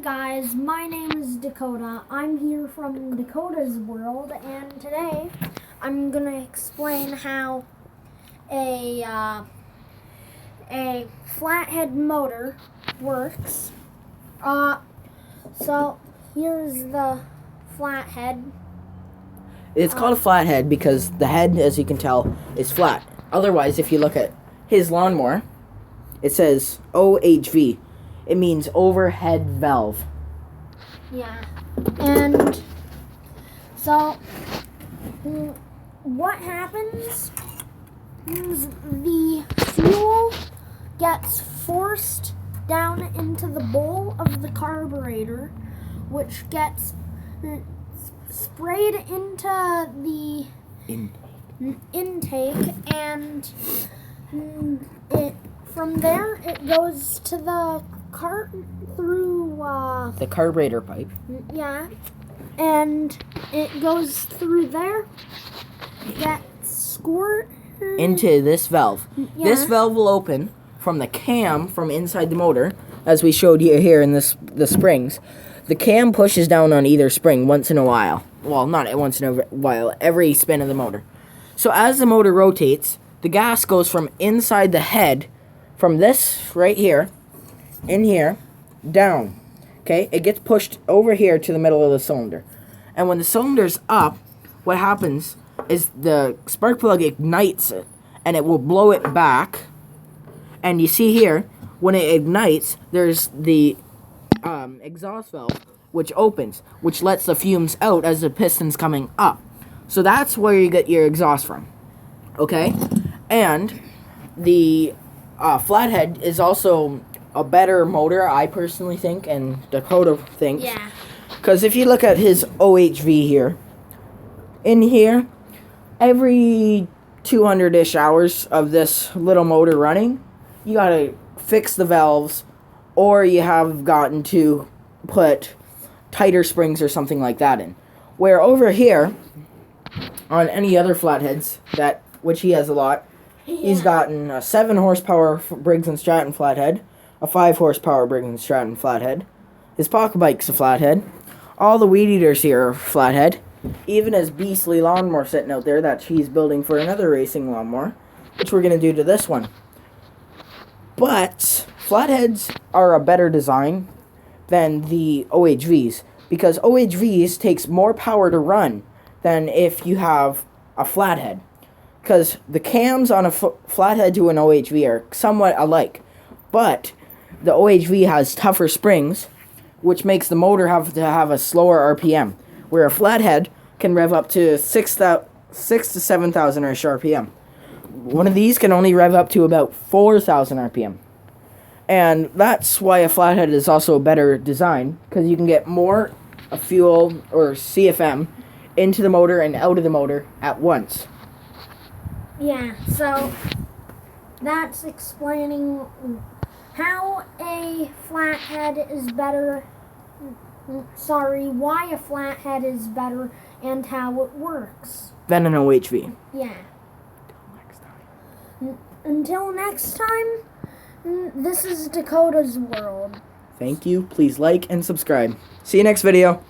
guys, my name is Dakota. I'm here from Dakota's World, and today I'm gonna explain how a flathead motor works. So here's the flathead. It's called a flathead because the head, as you can tell, is flat. Otherwise, if you look at his lawnmower, it says OHV. It means overhead valve. Yeah. And so what happens is the fuel gets forced down into the bowl of the carburetor, which gets sprayed into the intake, and from there it goes to the cart through the carburetor pipe. Yeah, and it goes through there, gets squirted into this valve. Yeah. This valve will open from the cam from inside the motor, as we showed you here in the springs. The cam pushes down on either spring once in a while. Well, not once in a while, every spin of the motor. So as the motor rotates, the gas goes from inside the head, from this right here, in here, down. Okay, it gets pushed over here to the middle of the cylinder. And when the cylinder's up, what happens is the spark plug ignites it, and it will blow it back. And you see here, when it ignites, there's the exhaust valve, which opens, which lets the fumes out as the piston's coming up. So that's where you get your exhaust from. Okay? And the flathead is also a better motor, I personally think, and Dakota thinks. Yeah. Because if you look at his OHV here, in here, every 200-ish hours of this little motor running, you gotta fix the valves, or you have gotten to put tighter springs or something like that in. Where over here, on any other flatheads, which he has a lot, he's gotten a 7 horsepower Briggs & Stratton flathead, a 5 horsepower Briggs & Stratton flathead. His pocket bike's a flathead. All the weed eaters here are flathead. Even his beastly lawnmower sitting out there that he's building for another racing lawnmower, which we're going to do to this one. But flatheads are a better design than the OHVs, because OHVs takes more power to run than if you have a flathead. Because the cams on a flathead to an OHV are somewhat alike, but the OHV has tougher springs, which makes the motor have to have a slower RPM, where a flathead can rev up to 6,000 to 7,000 RPM. One of these can only rev up to about 4,000 RPM. And that's why a flathead is also a better design, because you can get more fuel, or CFM, into the motor and out of the motor at once. Yeah, so that's explaining how a flathead is better. Why a flathead is better and how it works. Than an OHV. Yeah. Until next time, this is Dakota's World. Thank you. Please like and subscribe. See you next video.